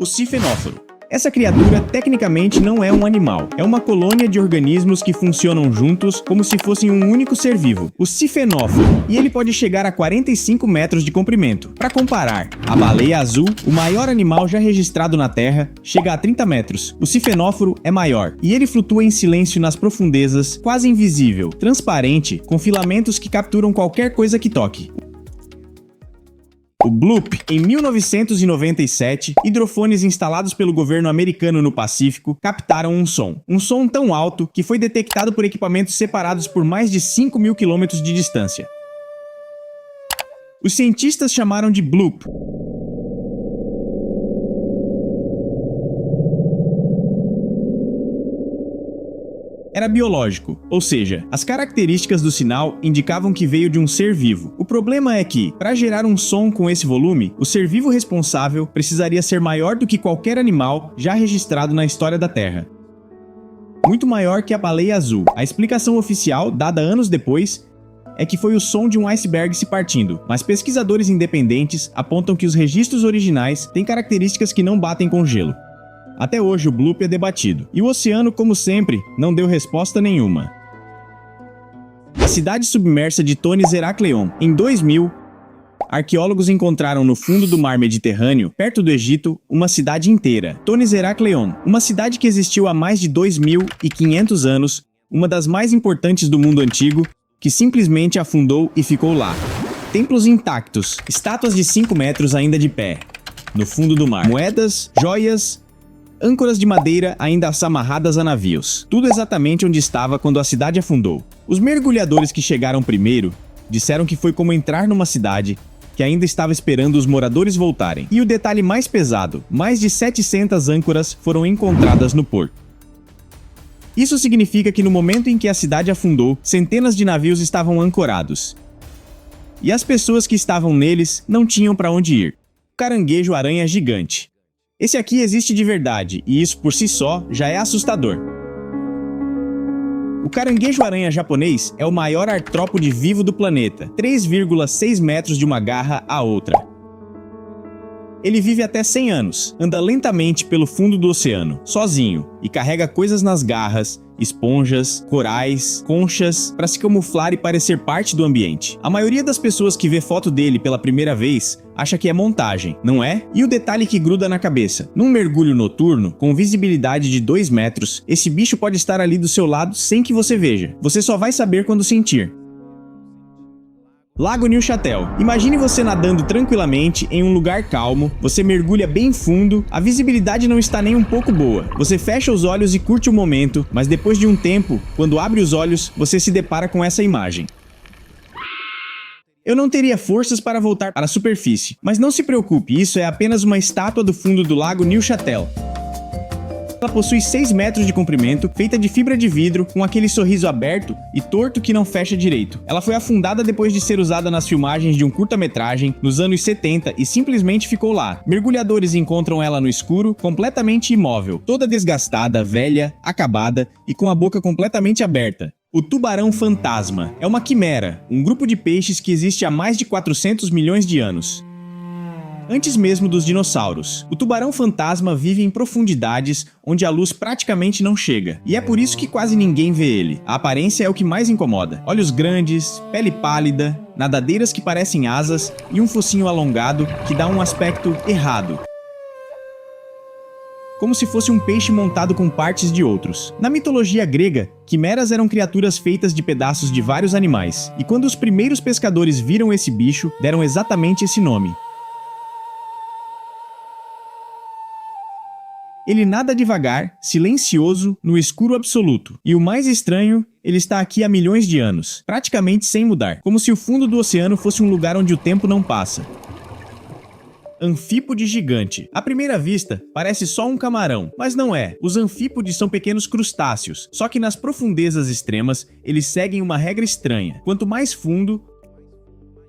O sifenóforo. Essa criatura tecnicamente não é um animal, é uma colônia de organismos que funcionam juntos como se fossem um único ser vivo, o sifenóforo, e ele pode chegar a 45 metros de comprimento. Para comparar, a baleia azul, o maior animal já registrado na Terra, chega a 30 metros. O sifenóforo é maior, e ele flutua em silêncio nas profundezas, quase invisível, transparente, com filamentos que capturam qualquer coisa que toque. O Bloop. Em 1997, hidrofones instalados pelo governo americano no Pacífico captaram um som tão alto que foi detectado por equipamentos separados por mais de 5.000 quilômetros de distância. Os cientistas chamaram de Bloop. Era biológico, ou seja, as características do sinal indicavam que veio de um ser vivo. O problema é que, para gerar um som com esse volume, o ser vivo responsável precisaria ser maior do que qualquer animal já registrado na história da Terra. Muito maior que a baleia azul. A explicação oficial, dada anos depois, é que foi o som de um iceberg se partindo, mas pesquisadores independentes apontam que os registros originais têm características que não batem com gelo. Até hoje o Bloop é debatido, e o oceano, como sempre, não deu resposta nenhuma. A cidade submersa de Tonis Herakleion. Em 2000, arqueólogos encontraram no fundo do mar Mediterrâneo, perto do Egito, uma cidade inteira, Tonis Herakleion, uma cidade que existiu há mais de 2.500 anos, uma das mais importantes do mundo antigo, que simplesmente afundou e ficou lá. Templos intactos, estátuas de 5 metros ainda de pé, no fundo do mar, moedas, joias, âncoras de madeira ainda amarradas a navios. Tudo exatamente onde estava quando a cidade afundou. Os mergulhadores que chegaram primeiro disseram que foi como entrar numa cidade que ainda estava esperando os moradores voltarem. E o detalhe mais pesado, mais de 700 âncoras foram encontradas no porto. Isso significa que no momento em que a cidade afundou, centenas de navios estavam ancorados. E as pessoas que estavam neles não tinham para onde ir. O caranguejo-aranha gigante. Esse aqui existe de verdade, e isso por si só já é assustador. O caranguejo-aranha japonês é o maior artrópode vivo do planeta, 3,6 metros de uma garra à outra. Ele vive até 100 anos, anda lentamente pelo fundo do oceano, sozinho, e carrega coisas nas garras, esponjas, corais, conchas, para se camuflar e parecer parte do ambiente. A maioria das pessoas que vê foto dele pela primeira vez acha que é montagem, não é? E o detalhe que gruda na cabeça. Num mergulho noturno, com visibilidade de 2 metros, esse bicho pode estar ali do seu lado sem que você veja. Você só vai saber quando sentir. Lago Neuchâtel. Imagine você nadando tranquilamente em um lugar calmo, você mergulha bem fundo, a visibilidade não está nem um pouco boa. Você fecha os olhos e curte o momento, mas depois de um tempo, quando abre os olhos, você se depara com essa imagem. Eu não teria forças para voltar para a superfície, mas não se preocupe, isso é apenas uma estátua do fundo do lago Neuchâtel. Ela possui 6 metros de comprimento, feita de fibra de vidro, com aquele sorriso aberto e torto que não fecha direito. Ela foi afundada depois de ser usada nas filmagens de um curta-metragem nos anos 70 e simplesmente ficou lá. Mergulhadores encontram ela no escuro, completamente imóvel, toda desgastada, velha, acabada e com a boca completamente aberta. O tubarão fantasma é uma quimera, um grupo de peixes que existe há mais de 400 milhões de anos. Antes mesmo dos dinossauros, o tubarão fantasma vive em profundidades onde a luz praticamente não chega, e é por isso que quase ninguém vê ele. A aparência é o que mais incomoda. Olhos grandes, pele pálida, nadadeiras que parecem asas e um focinho alongado que dá um aspecto errado. Como se fosse um peixe montado com partes de outros. Na mitologia grega, quimeras eram criaturas feitas de pedaços de vários animais, e quando os primeiros pescadores viram esse bicho, deram exatamente esse nome. Ele nada devagar, silencioso, no escuro absoluto. E o mais estranho, ele está aqui há milhões de anos, praticamente sem mudar, como se o fundo do oceano fosse um lugar onde o tempo não passa. Anfípode gigante. À primeira vista, parece só um camarão, mas não é. Os anfípodes são pequenos crustáceos, só que nas profundezas extremas, eles seguem uma regra estranha. Quanto mais fundo,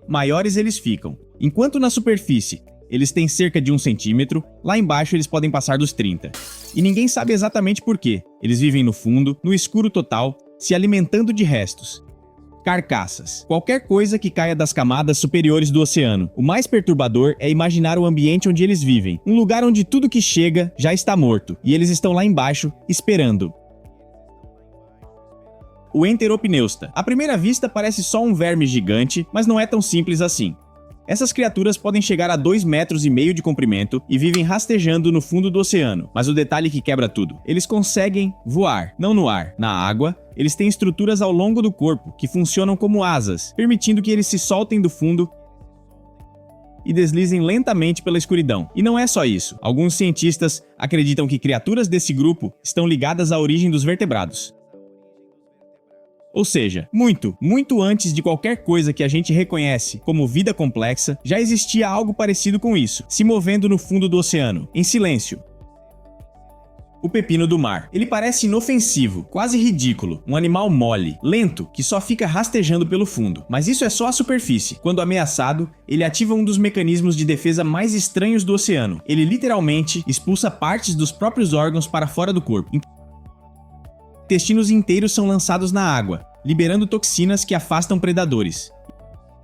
maiores eles ficam. Enquanto na superfície, eles têm cerca de 1 centímetro, lá embaixo eles podem passar dos 30. E ninguém sabe exatamente por quê. Eles vivem no fundo, no escuro total, se alimentando de restos. Carcaças. Qualquer coisa que caia das camadas superiores do oceano. O mais perturbador é imaginar o ambiente onde eles vivem. Um lugar onde tudo que chega já está morto. E eles estão lá embaixo, esperando. O Enteropneusta. À primeira vista parece só um verme gigante, mas não é tão simples assim. Essas criaturas podem chegar a 2,5 metros de comprimento e vivem rastejando no fundo do oceano. Mas o detalhe que quebra tudo: eles conseguem voar, não no ar, na água. Eles têm estruturas ao longo do corpo que funcionam como asas, permitindo que eles se soltem do fundo e deslizem lentamente pela escuridão. E não é só isso. Alguns cientistas acreditam que criaturas desse grupo estão ligadas à origem dos vertebrados. Ou seja, muito antes de qualquer coisa que a gente reconhece como vida complexa, já existia algo parecido com isso, se movendo no fundo do oceano, em silêncio. O pepino do mar. Ele parece inofensivo, quase ridículo, um animal mole, lento, que só fica rastejando pelo fundo. Mas isso é só a superfície. Quando ameaçado, ele ativa um dos mecanismos de defesa mais estranhos do oceano. Ele literalmente expulsa partes dos próprios órgãos para fora do corpo. Intestinos inteiros são lançados na água, liberando toxinas que afastam predadores.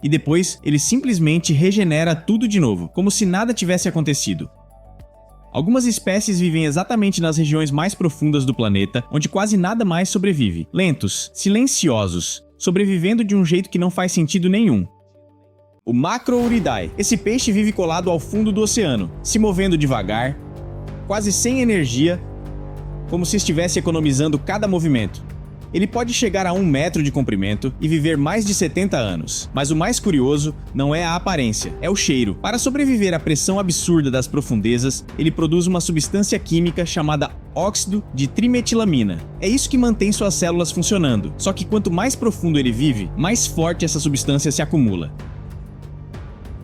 E depois, ele simplesmente regenera tudo de novo, como se nada tivesse acontecido. Algumas espécies vivem exatamente nas regiões mais profundas do planeta, onde quase nada mais sobrevive. Lentos, silenciosos, sobrevivendo de um jeito que não faz sentido nenhum. O Macrouridae. Esse peixe vive colado ao fundo do oceano, se movendo devagar, quase sem energia, como se estivesse economizando cada movimento. Ele pode chegar a 1 metro de comprimento e viver mais de 70 anos. Mas o mais curioso não é a aparência, é o cheiro. Para sobreviver à pressão absurda das profundezas, ele produz uma substância química chamada óxido de trimetilamina. É isso que mantém suas células funcionando. Só que quanto mais profundo ele vive, mais forte essa substância se acumula.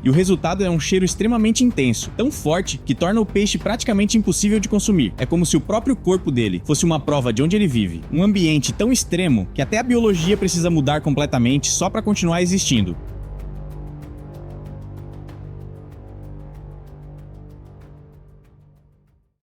E o resultado é um cheiro extremamente intenso, tão forte que torna o peixe praticamente impossível de consumir. É como se o próprio corpo dele fosse uma prova de onde ele vive. Um ambiente tão extremo que até a biologia precisa mudar completamente só para continuar existindo.